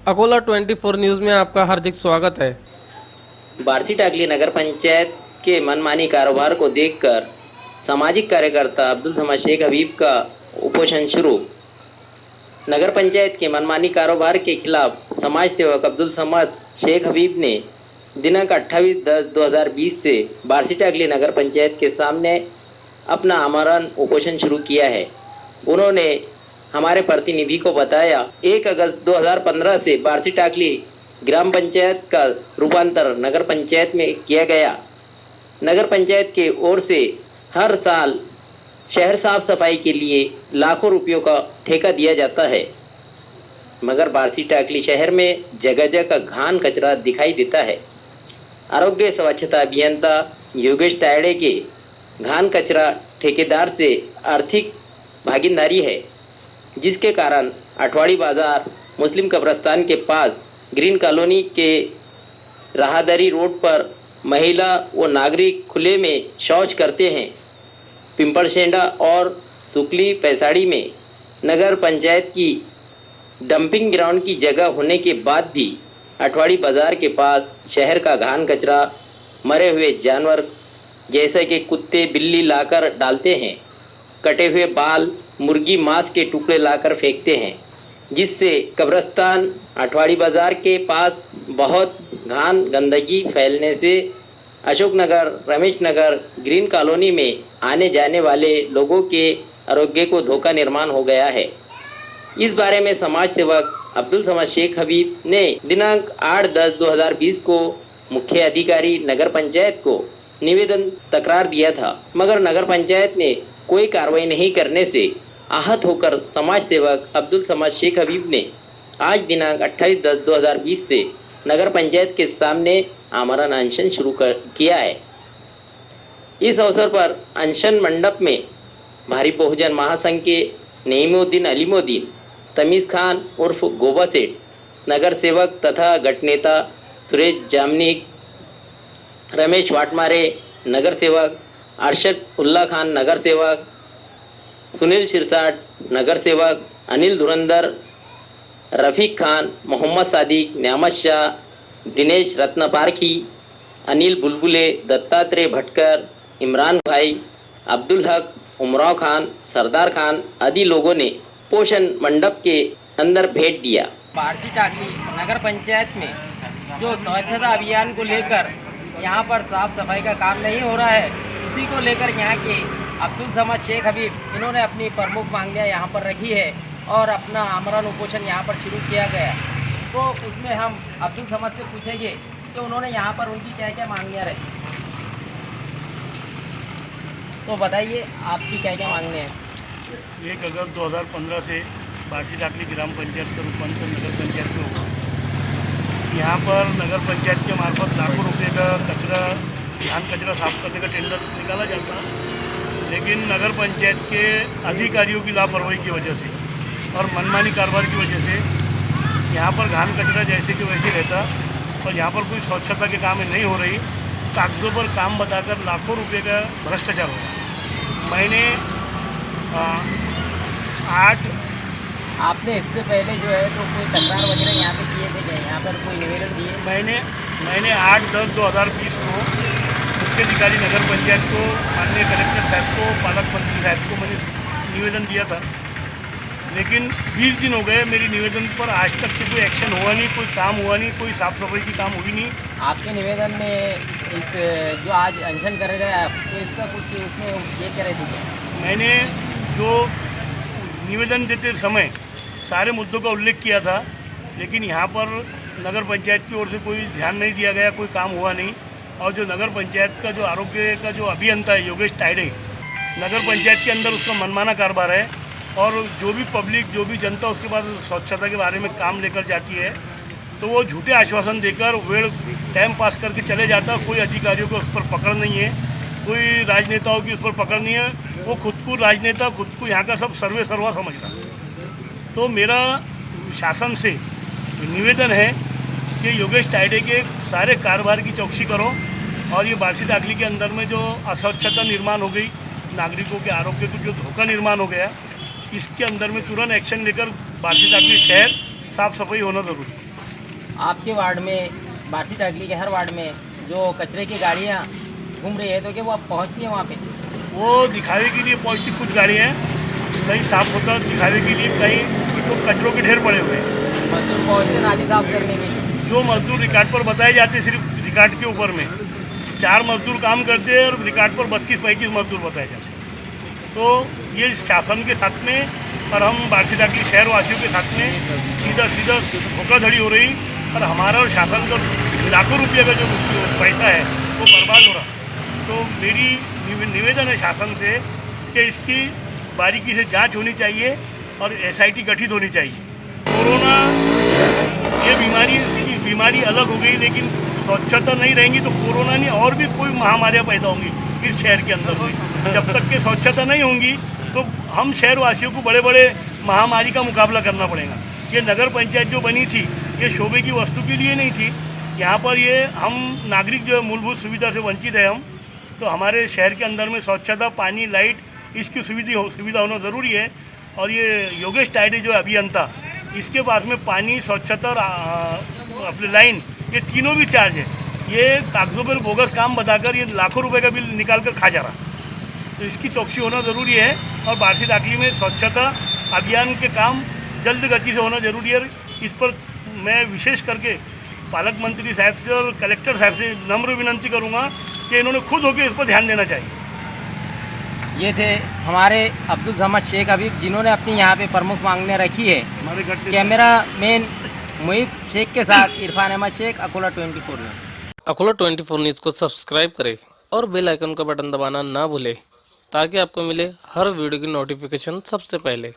Akola 24 news में आपका हार्दिक स्वागत है। बार्सी टाकली नगर पंचायत के मनमानी कारोबार को देखकर सामाजिक कार्यकर्ता अब्दुल समद शेख हबीब का उपोषण शुरू। नगर पंचायत के मनमानी कारोबार के खिलाफ समाज सेवक अब्दुल समद शेख हबीब ने दिनांक 28/10/2020 से बार्सी टाकली नगर पंचायत के सामने अपना आमरण उपोषण शुरू किया है। उन्होंने हमारे प्रतिनिधि को बताया 1 अगस्त 2015 से बार्सी टाकली ग्राम पंचायत का रूपांतर नगर पंचायत में किया गया। नगर पंचायत के ओर से हर साल शहर साफ सफाई के लिए लाखों रुपयों का ठेका दिया जाता है, मगर बार्सी टाकली शहर में जगह जगह घान कचरा दिखाई देता है। आरोग्य स्वच्छता अभियंता योगेश तायड़े के घान कचरा ठेकेदार से आर्थिक भागीदारी है, जिसके कारण अठवाड़ी बाजार मुस्लिम कब्रस्तान के पास ग्रीन कॉलोनी के राहदारी रोड पर महिला व नागरिक खुले में शौच करते हैं। पिंपलशेंडा और सुकली पैसाड़ी में नगर पंचायत की डंपिंग ग्राउंड की जगह होने के बाद भी अठवाड़ी बाजार के पास शहर का घान कचरा मरे हुए जानवर जैसे कि कुत्ते बिल्ली लाकर डालते हैं। कटे हुए बाल मुर्गी मांस के टुकड़े लाकर फेंकते हैं, जिससे कब्रस्तान अठवाड़ी बाजार के पास बहुत घान गंदगी फैलने से अशोकनगर रमेश नगर ग्रीन कॉलोनी में आने जाने वाले लोगों के आरोग्य को धोखा निर्माण हो गया है। इस बारे में समाज सेवक अब्दुल समद शेख हबीब ने दिनांक 8/10/2020 को मुख्य अधिकारी नगर पंचायत को निवेदन तकरार दिया था, मगर नगर पंचायत ने कोई कार्रवाई नहीं करने से आहत होकर समाज सेवक अब्दुल समद शेख हबीब ने आज दिनांक 28/10/2020 से नगर पंचायत के सामने आमरण अनशन शुरू किया है। इस अवसर पर अनशन मंडप में भारी बहुजन महासंघ के नईमुद्दीन अलीमुद्दीन, तमीज़ खान उर्फ गोबा सेठ, नगर सेवक तथा गटनेता सुरेश जामनिक, रमेश वाटमारे नगर सेवक, अरशद उल्ला खान नगर सेवक, सुनील शिरसाट नगर सेवक, अनिल धुरंधर, रफ़ीक खान, मोहम्मद सादिक, न्यामत शाह, दिनेश रत्नपारखी, अनिल बुलबुले, दत्तात्रेय भटकर, इमरान भाई, अब्दुल हक, उमराव खान, सरदार खान आदि लोगों ने पोषण मंडप के अंदर भेंट दिया। बार्सी टाकली नगर पंचायत में जो स्वच्छता अभियान को लेकर यहाँ पर साफ सफाई का काम नहीं हो रहा है, उसी को लेकर यहाँ के अब्दुल समद शेख हबीब इन्होंने अपनी प्रमुख मांगियाँ यहाँ पर रखी है और अपना आमरण उपोषण यहाँ पर शुरू किया गया। तो उसमें हम अब्दुल समद से पूछेंगे कि उन्होंने यहाँ पर उनकी क्या क्या मांगियाँ रखी। तो बताइए आपकी क्या क्या मांगने हैं। 1 अगस्त 2015 से बार्सी टाकली ग्राम पंचायत का रूपांतर नगर पंचायत में होगा। यहाँ पर नगर पंचायत के मार्फत लाखों रुपए का कचरा घान कचरा साफ करने का टेंडर निकाला जाता, लेकिन नगर पंचायत के अधिकारियों की लापरवाही की वजह से और मनमानी कारोबार की वजह से यहाँ पर घान कचरा जैसे कि वैसे रहता और यहाँ पर कोई स्वच्छता के काम नहीं हो रही। कागजों पर काम बताकर लाखों रुपए का भ्रष्टाचार हो रहा। मैंने 8 आपने इससे पहले जो है तो कोई तकरार वगैरह यहाँ पे किए थे क्या, यहाँ पर कोई निवेदन दिए? मैंने 8/10/2020 को मुख्य अधिकारी नगर पंचायत को, माननीय कलेक्टर साहब को, पालक मंत्री साहब को मैंने निवेदन दिया था, लेकिन 20 दिन हो गए मेरी निवेदन पर आज तक कोई एक्शन हुआ नहीं, कोई काम हुआ नहीं, कोई साफ सफाई की काम हुई नहीं। आपके निवेदन में इस जो आज अनशन कर गया तो इसका कुछ उसमें ये कह रहे थे क्या? मैंने जो निवेदन देते समय सारे मुद्दों का उल्लेख किया था, लेकिन यहाँ पर नगर पंचायत की ओर से कोई ध्यान नहीं दिया गया, कोई काम हुआ नहीं। और जो नगर पंचायत का जो आरोग्य का जो अभियंता है योगेश तायड़े, नगर पंचायत के अंदर उसका मनमाना कारोबार है और जो भी पब्लिक जो भी जनता उसके पास स्वच्छता के बारे में काम लेकर जाती है तो वो झूठे आश्वासन देकर वेळ टाइम पास करके चले जाता। कोई अधिकारियों को उस पर पकड़ नहीं है, कोई राजनेताओं की उस पर पकड़ नहीं है। वो खुद को राजनेता, खुद को यहाँ का सब सर्वे सर्वा समझता। तो मेरा शासन से निवेदन है कि योगेश तायड़े के सारे कारोबार की चौकसी करो और ये बार्सी टाकली के अंदर में जो अस्वच्छता निर्माण हो गई, नागरिकों के आरोग्य को जो धोखा निर्माण हो गया, इसके अंदर में तुरंत एक्शन लेकर बार्सी टाकली शहर साफ सफाई होना जरूरी है। आपके वार्ड में, बार्सी टाकली के हर वार्ड में जो कचरे की गाड़ियाँ घूम रही है, तो क्या वो आप पहुँचती हैं वहाँ पे? वो दिखावे के लिए पहुँचती कुछ गाड़ियाँ हैं, कहीं साफ होता दिखावे के लिए, कहीं तो कचरों के ढेर पड़े हुए हैं। मजदूर पहुँचते नाली साफ करने के लिए? जो मजदूर रिकॉर्ड पर बताए जाते हैं, सिर्फ रिकॉर्ड के ऊपर में 4 मजदूर काम करते हैं और रिकॉर्ड पर 32-35 मजदूर बताए जाते हैं। तो ये शासन के साथ में और हम बार्सी टाकली शहर वासियों के साथ में सीधा धोखाधड़ी हो रही, और हमारा और शासन का लाखों रुपये का जो पैसा है वो बर्बाद हो रहा। तो मेरी निवेदन है शासन से कि इसकी बारीकी से जांच होनी चाहिए और SIT गठित होनी चाहिए। कोरोना ये बीमारी अलग हो गई, लेकिन स्वच्छता नहीं रहेंगी तो कोरोना नहीं और भी कोई महामारियाँ पैदा होंगी इस शहर के अंदर में। जब तक के स्वच्छता नहीं होंगी तो हम शहरवासियों को बड़े बड़े महामारी का मुकाबला करना पड़ेगा। ये नगर पंचायत जो बनी थी, ये शोभे की वस्तु के लिए नहीं थी। यहाँ पर ये हम नागरिक जो है मूलभूत सुविधा से वंचित है हम, तो हमारे शहर के अंदर में स्वच्छता, पानी, लाइट, इसकी सुविधा होना ज़रूरी है। और ये योगेश टाइडे जो अभियंता, इसके पास में पानी, स्वच्छता और अपने लाइन, ये तीनों भी चार्ज है। ये कागज़ों पर बोगस काम बताकर ये लाखों रुपए का बिल निकाल कर खा जा रहा, तो इसकी चौकसी होना ज़रूरी है। और बार्सी टाकली में स्वच्छता अभियान के काम जल्द गति से होना ज़रूरी है। इस पर मैं विशेष करके पालक मंत्री साहब से और कलेक्टर साहब से नम्र विनंती करूँगा कि इन्होंने खुद होकर इस पर ध्यान देना चाहिए। ये थे हमारे अब्दुल समद शेख हबीब, जिन्होंने अपनी यहाँ पे प्रमुख मांगने रखी है। हमारे घर कैमरा मैन मुहिब शेख के साथ इरफान अहमद शेख, अकोला 24 न्यूज़। अकोला 24 न्यूज़ को सब्सक्राइब करें और बेल आइकन का बटन दबाना ना भूलें, ताकि आपको मिले हर वीडियो की नोटिफिकेशन सबसे पहले।